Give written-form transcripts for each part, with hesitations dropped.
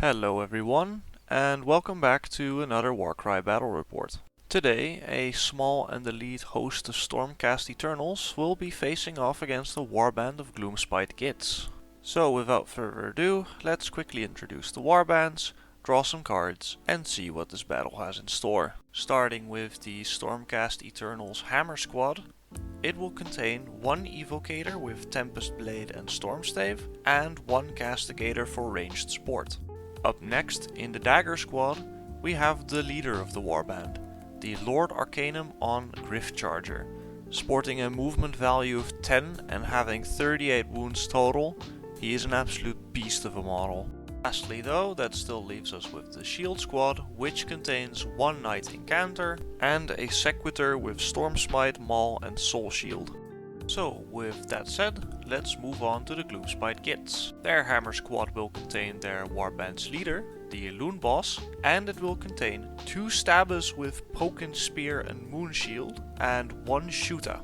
Hello everyone, and welcome back to another Warcry battle report. Today, a small and elite host of Stormcast Eternals will be facing off against a warband of Gloomspite Gitz. So without further ado, let's quickly introduce the warbands, draw some cards, and see what this battle has in store. Starting with the Stormcast Eternals Hammer Squad, it will contain one Evocator with Tempest Blade and Stormstave, and one Castigator for ranged support. Up next, in the Dagger Squad, we have the leader of the warband, the Lord Arcanum on Griftcharger. Sporting a movement value of 10 and having 38 wounds total, he is an absolute beast of a model. Lastly though, that still leaves us with the Shield Squad, which contains one Knight Incanter and a Sequitur with Stormsmite, Maul and Soul Shield. So, with that said, let's move on to the Gloomspite Gitz. Their Hammer Squad will contain their warband's leader, the Loon Boss, and it will contain two Stabbers with Pokin Spear and Moon Shield, and one Shooter.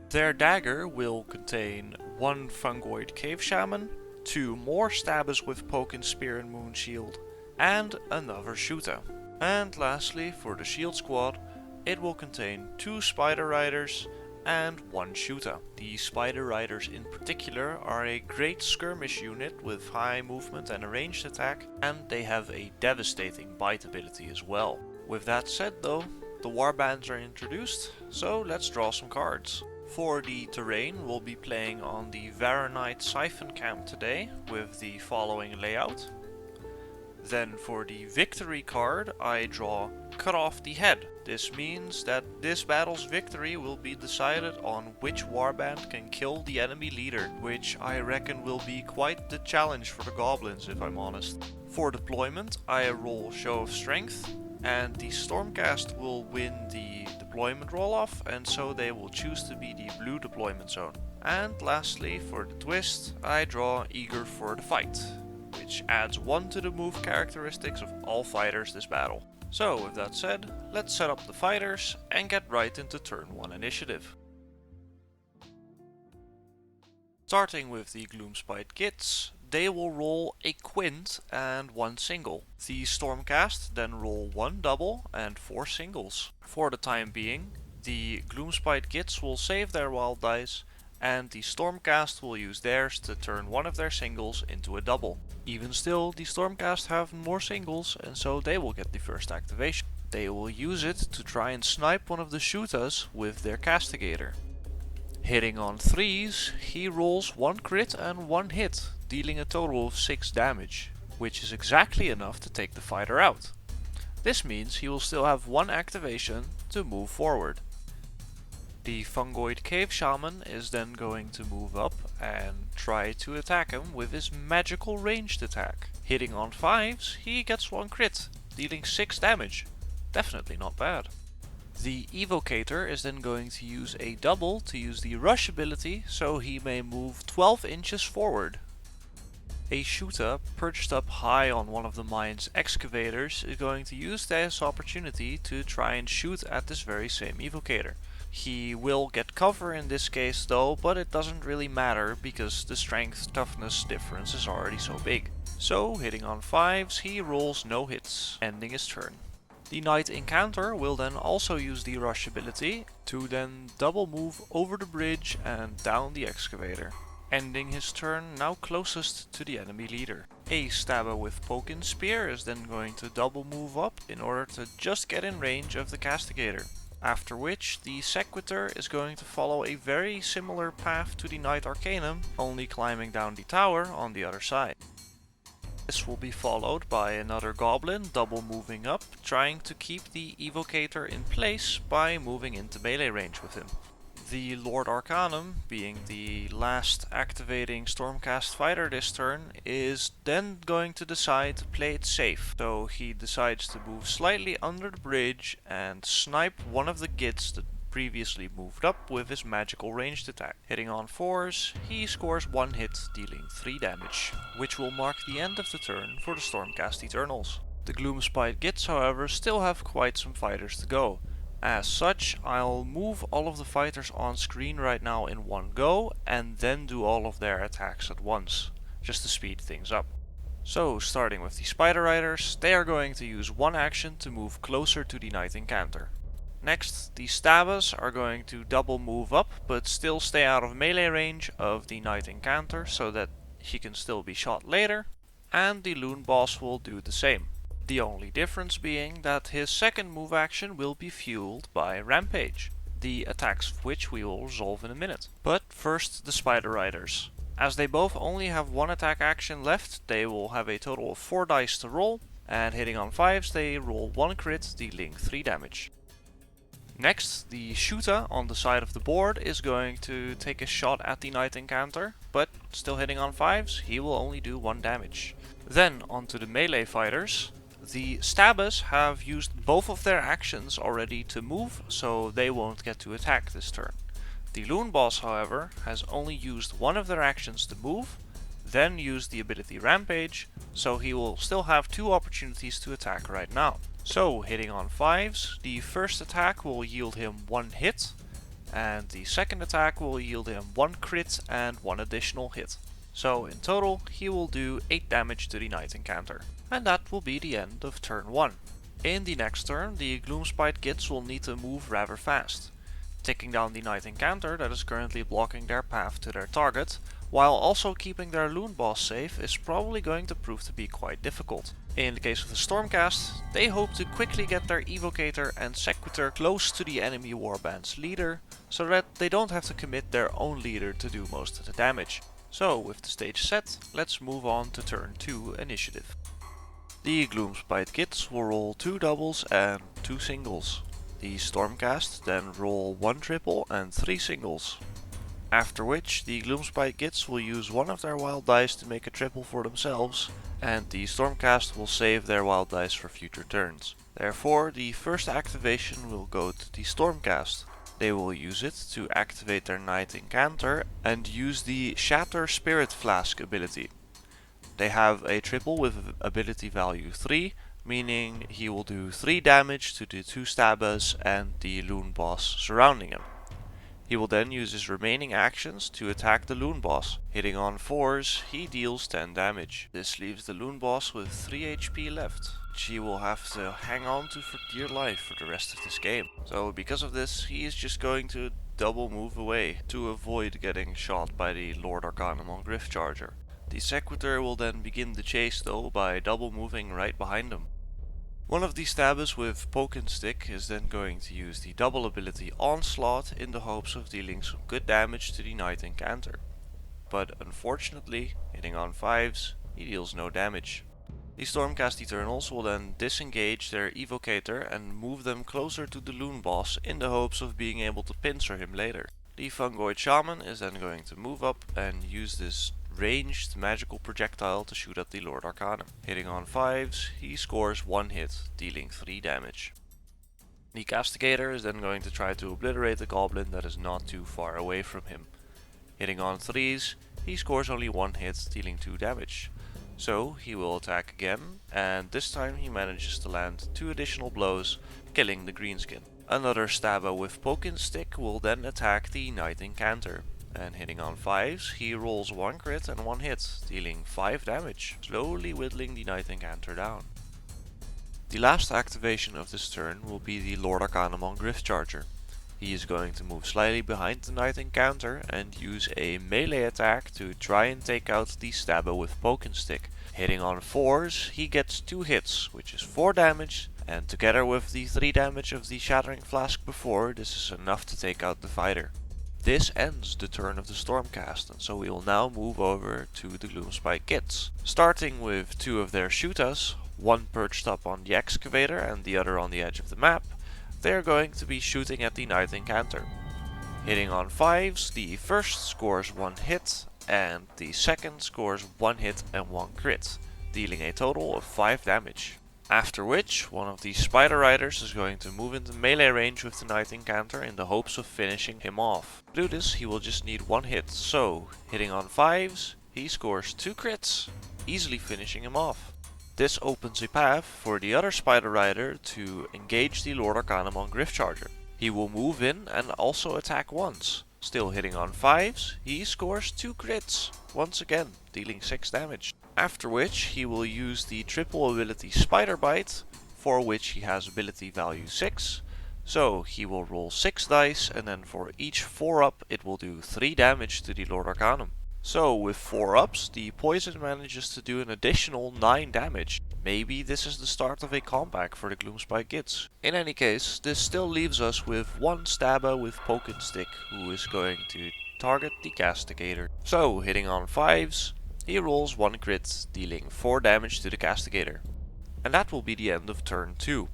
Their Dagger will contain one Fungoid Cave Shaman, two more Stabbers with Pokin Spear and Moon Shield, and another Shooter. And lastly, for the Shield Squad, it will contain two Spider Riders and one Shooter. The Spider Riders in particular are a great skirmish unit with high movement and a ranged attack, and they have a devastating bite ability as well. With that said though, the warbands are introduced, so let's draw some cards. For the terrain, we'll be playing on the Varanite Siphon Camp today with the following layout. Then for the victory card, I draw Cut Off the Head. This means that this battle's victory will be decided on which warband can kill the enemy leader, which I reckon will be quite the challenge for the goblins if I'm honest. For deployment, I roll Show of Strength, and the Stormcast will win the deployment roll-off, and so they will choose to be the blue deployment zone. And lastly, for the twist, I draw Eager for the Fight, which adds 1 to the move characteristics of all fighters this battle. So with that said, let's set up the fighters and get right into turn 1 initiative. Starting with the Gloomspite Gitz, they will roll a quint and 1 single. The Stormcast then roll 1 double and 4 singles. For the time being, the Gloomspite Gitz will save their wild dice, and the Stormcast will use theirs to turn one of their singles into a double. Even still, the Stormcast have more singles, and so they will get the first activation. They will use it to try and snipe one of the shooters with their Castigator. Hitting on 3s, he rolls 1 crit and 1 hit, dealing a total of 6 damage, which is exactly enough to take the fighter out. This means he will still have 1 activation to move forward. The Fungoid Cave Shaman is then going to move up and try to attack him with his magical ranged attack. Hitting on 5s, he gets 1 crit, dealing 6 damage. Definitely not bad. The Evocator is then going to use a double to use the rush ability, so he may move 12 inches forward. A Shooter perched up high on one of the mine's excavators is going to use this opportunity to try and shoot at this very same Evocator. He will get cover in this case though, but it doesn't really matter because the strength toughness difference is already so big. So hitting on 5s, he rolls no hits, ending his turn. The Knight Incanter will then also use the rush ability to then double move over the bridge and down the excavator, ending his turn now closest to the enemy leader. A Stabber with Pokin Spear is then going to double move up in order to just get in range of the Castigator. After which, the Sequitur is going to follow a very similar path to the Knight Arcanum, only climbing down the tower on the other side. This will be followed by another Goblin double moving up, trying to keep the Evocator in place by moving into melee range with him. The Lord Arcanum, being the last activating Stormcast fighter this turn, is then going to decide to play it safe. So he decides to move slightly under the bridge and snipe one of the Gitz that previously moved up with his magical ranged attack. Hitting on 4s, he scores 1 hit, dealing 3 damage, which will mark the end of the turn for the Stormcast Eternals. The Gloomspite Gitz, however, still have quite some fighters to go. As such, I'll move all of the fighters on screen right now in one go, and then do all of their attacks at once, just to speed things up. So, starting with the Spider Riders, they are going to use one action to move closer to the Knight Incanter. Next, the Stabbers are going to double move up, but still stay out of melee range of the Knight Incanter so that he can still be shot later. And the Loon Boss will do the same. The only difference being that his second move action will be fueled by Rampage, the attacks of which we will resolve in a minute. But first, the Spider Riders. As they both only have one attack action left, they will have a total of 4 dice to roll, and hitting on 5s they roll 1 crit, dealing 3 damage. Next, the shooter on the side of the board is going to take a shot at the Knight Incanter, but still hitting on 5s, he will only do 1 damage. Then onto the melee fighters. The Stabbers have used both of their actions already to move, so they won't get to attack this turn. The Loon Boss, however, has only used one of their actions to move, then used the ability Rampage, so he will still have 2 opportunities to attack right now. So, hitting on 5s, the first attack will yield him 1 hit, and the second attack will yield him 1 crit and 1 additional hit. So, in total, he will do 8 damage to the Knight Incanter. And that will be the end of turn 1. In the next turn, the Gloomspite Gitz will need to move rather fast, taking down the Knight Incanter that is currently blocking their path to their target, while also keeping their Loon Boss safe is probably going to prove to be quite difficult. In the case of the Stormcast, they hope to quickly get their Evocator and Sequitur close to the enemy warband's leader, so that they don't have to commit their own leader to do most of the damage. So, with the stage set, let's move on to turn 2 initiative. The Gloomspite Gitz will roll 2 doubles and 2 singles. The Stormcast then roll 1 triple and 3 singles. After which, the Gloomspite Gitz will use one of their wild dice to make a triple for themselves, and the Stormcast will save their wild dice for future turns. Therefore, the first activation will go to the Stormcast. They will use it to activate their Knight Incanter and use the Shatter Spirit Flask ability. They have a triple with ability value 3, meaning he will do 3 damage to the 2 Stabbers and the Loon Boss surrounding him. He will then use his remaining actions to attack the Loon Boss. Hitting on 4s, he deals 10 damage. This leaves the Loon Boss with 3 HP left, which he will have to hang on to for dear life for the rest of this game. So because of this, he is just going to double move away to avoid getting shot by the Lord Arcanum on Gryph-Charger. The Sequitur will then begin the chase though by double moving right behind him. One of the Stabbers with Poke and Stick is then going to use the double ability Onslaught in the hopes of dealing some good damage to the Knight Incanter. But unfortunately, hitting on 5s, he deals no damage. The Stormcast Eternals will then disengage their Evocator and move them closer to the Loon Boss in the hopes of being able to pincer him later. The Fungoid Shaman is then going to move up and use this ranged magical projectile to shoot at the Lord Arcanum. Hitting on 5s, he scores 1 hit, dealing 3 damage. The Castigator is then going to try to obliterate the goblin that is not too far away from him. Hitting on 3s, he scores only 1 hit, dealing 2 damage. So he will attack again, and this time he manages to land 2 additional blows, killing the greenskin. Another Stabber with Poke and Stick will then attack the Knight Incanter. And hitting on 5s, he rolls 1 crit and 1 hit, dealing 5 damage, slowly whittling the Knight Incanter down. The last activation of this turn will be the Lord Arcanum on Gryph-Charger. He is going to move slightly behind the Knight Incanter and use a melee attack to try and take out the Stabber with Poke and Stick. Hitting on 4s, he gets 2 hits, which is 4 damage, and together with the 3 damage of the Shattering Flask before, this is enough to take out the fighter. This ends the turn of the Stormcast, and so we will now move over to the Gloomspite Gitz. Starting with 2 of their shooters, one perched up on the excavator and the other on the edge of the map, they are going to be shooting at the Knight Incanter. Hitting on 5s, the first scores 1 hit, and the second scores 1 hit and 1 crit, dealing a total of 5 damage. After which, one of the Spider Riders is going to move into melee range with the Knight Incanter in the hopes of finishing him off. To do this, he will just need 1 hit, so hitting on 5s, he scores 2 crits, easily finishing him off. This opens a path for the other Spider Rider to engage the Lord Arcanum on Gryph-Charger. He will move in and also attack once. Still hitting on 5s, he scores 2 crits, once again dealing 6 damage. After which he will use the triple ability Spider Bite, for which he has ability value 6. So he will roll 6 dice, and then for each 4 up it will do 3 damage to the Lord Arcanum. So with 4 ups, the poison manages to do an additional 9 damage. Maybe this is the start of a comeback for the Gloomspite Gitz. In any case, this still leaves us with one stabber with Poking Stick, who is going to target the Castigator. So hitting on 5s, he rolls 1 crit, dealing 4 damage to the Castigator. And that will be the end of turn 2.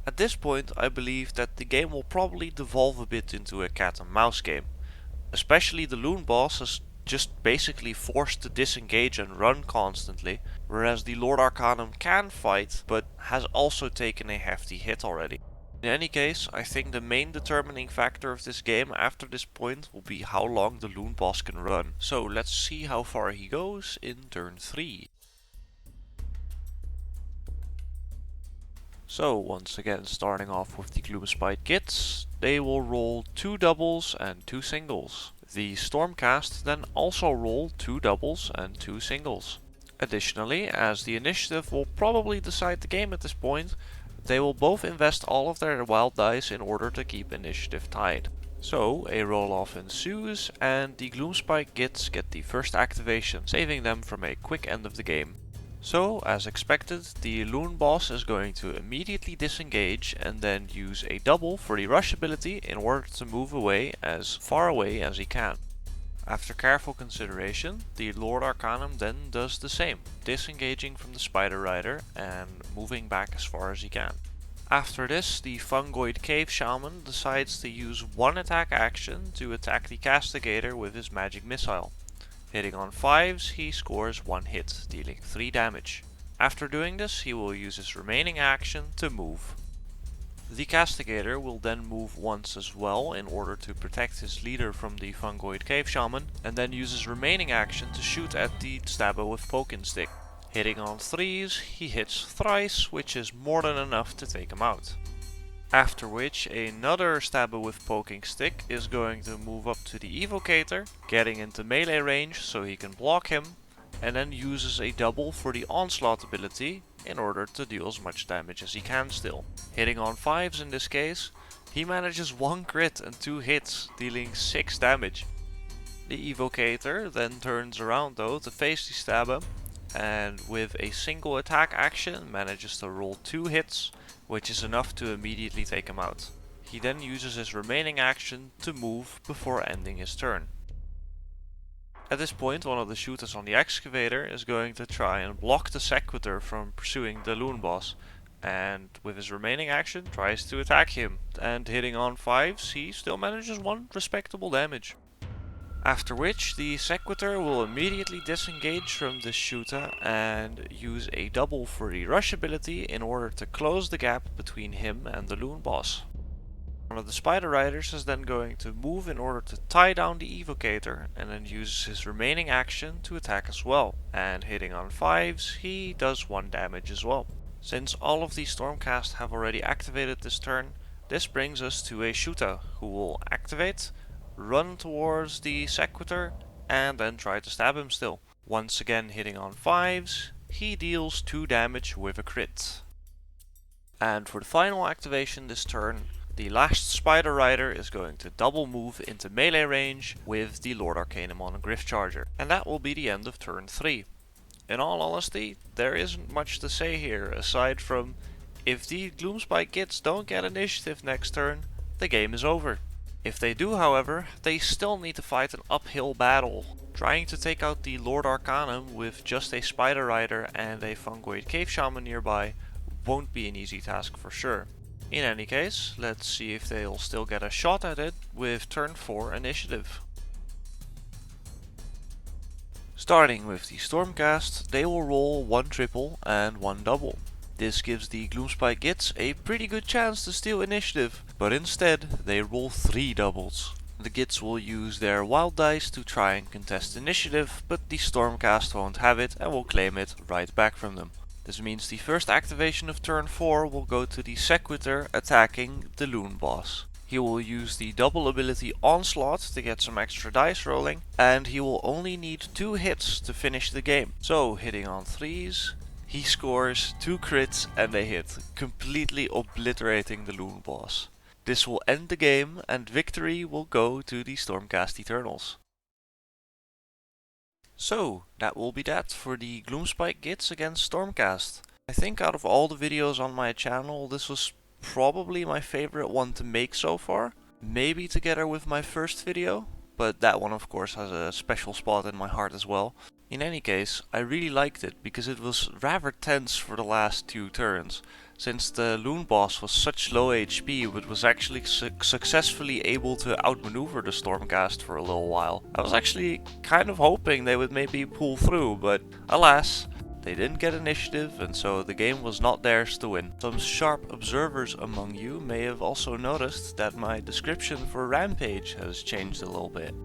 At this point I believe that the game will probably devolve a bit into a cat and mouse game. Especially the Loon boss is just basically forced to disengage and run constantly, whereas the Lord Arcanum can fight, but has also taken a hefty hit already. In any case, I think the main determining factor of this game after this point will be how long the Loon boss can run. So let's see how far he goes in turn 3. So once again, starting off with the Gloomspite Gitz, they will roll 2 doubles and 2 singles. The Stormcast then also roll 2 doubles and 2 singles. Additionally, as the initiative will probably decide the game at this point, they will both invest all of their wild dice in order to keep initiative tied. So a roll off ensues, and the Gloomspite Gitz get the first activation, saving them from a quick end of the game. So, as expected, the Loon boss is going to immediately disengage and then use a double for the rush ability in order to move away as far away as he can. After careful consideration, the Lord Arcanum then does the same, disengaging from the Spider Rider and moving back as far as he can. After this, the Fungoid Cave Shaman decides to use one attack action to attack the Castigator with his magic missile. Hitting on 5s, he scores 1 hit, dealing 3 damage. After doing this, he will use his remaining action to move. The Castigator will then move once as well in order to protect his leader from the Fungoid Cave Shaman, and then use his remaining action to shoot at the stabber with Poking Stick. Hitting on 3s, he hits thrice, which is more than enough to take him out. After which, another stabber with Poking Stick is going to move up to the Evocator, getting into melee range so he can block him, and then uses a double for the Onslaught ability in order to deal as much damage as he can still. Hitting on 5s in this case, he manages 1 crit and 2 hits, dealing 6 damage. The Evocator then turns around though to face the stabber, and with a single attack action manages to roll 2 hits, which is enough to immediately take him out. He then uses his remaining action to move before ending his turn. At this point, one of the shooters on the excavator is going to try and block the Sequitur from pursuing the Loon boss, and with his remaining action tries to attack him, and hitting on 5s he still manages 1 respectable damage. After which, the Sequitur will immediately disengage from this shooter and use a double for the rush ability in order to close the gap between him and the Loon boss. One of the Spider Riders is then going to move in order to tie down the Evocator and then uses his remaining action to attack as well, and hitting on 5s he does 1 damage as well. Since all of the Stormcast have already activated this turn, this brings us to a shooter who will activate, run towards the Sequitur, and then try to stab him still. Once again hitting on 5s, he deals 2 damage with a crit. And for the final activation this turn, the last Spider Rider is going to double move into melee range with the Lord Arcanum on a Griff Charger. And that will be the end of turn 3. In all honesty, there isn't much to say here aside from if the Gloomspite Gitz don't get initiative next turn, the game is over. If they do, however, they still need to fight an uphill battle. Trying to take out the Lord Arcanum with just a Spider Rider and a Fungoid Cave Shaman nearby won't be an easy task for sure. In any case, let's see if they'll still get a shot at it with turn 4 initiative. Starting with the Stormcast, they will roll 1 triple and 1 double. This gives the Gloomspite Gitz a pretty good chance to steal initiative, but instead they roll 3 doubles. The Gitz will use their wild dice to try and contest initiative, but the Stormcast won't have it and will claim it right back from them. This means the first activation of turn 4 will go to the Sequitur attacking the Loon boss. He will use the double ability Onslaught to get some extra dice rolling, and he will only need 2 hits to finish the game. So hitting on 3s, he scores 2 crits and a hit, completely obliterating the Loon boss. This will end the game and victory will go to the Stormcast Eternals. So, that will be that for the Gloomspite Gitz against Stormcast. I think out of all the videos on my channel, this was probably my favorite one to make so far. Maybe together with my first video, but that one of course has a special spot in my heart as well. In any case, I really liked it because it was rather tense for the last 2 turns. Since the Loon boss was such low HP but was actually successfully able to outmaneuver the Stormcast for a little while. I was actually kind of hoping they would maybe pull through, but alas, they didn't get initiative and so the game was not theirs to win. Some sharp observers among you may have also noticed that my description for Rampage has changed a little bit.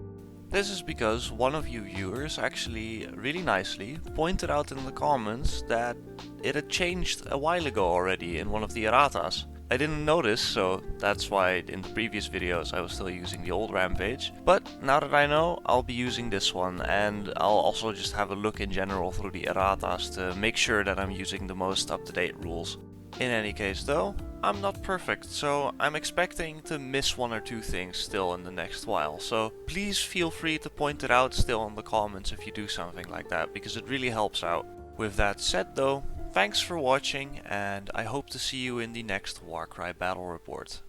This is because one of you viewers actually really nicely pointed out in the comments that it had changed a while ago already in one of the erratas. I didn't notice, so that's why in the previous videos I was still using the old Rampage. But now that I know, I'll be using this one, and I'll also just have a look in general through the erratas to make sure that I'm using the most up-to-date rules. In any case though, I'm not perfect, so I'm expecting to miss 1 or 2 things still in the next while, so please feel free to point it out still in the comments if you do something like that, because it really helps out. With that said though, thanks for watching, and I hope to see you in the next Warcry battle report.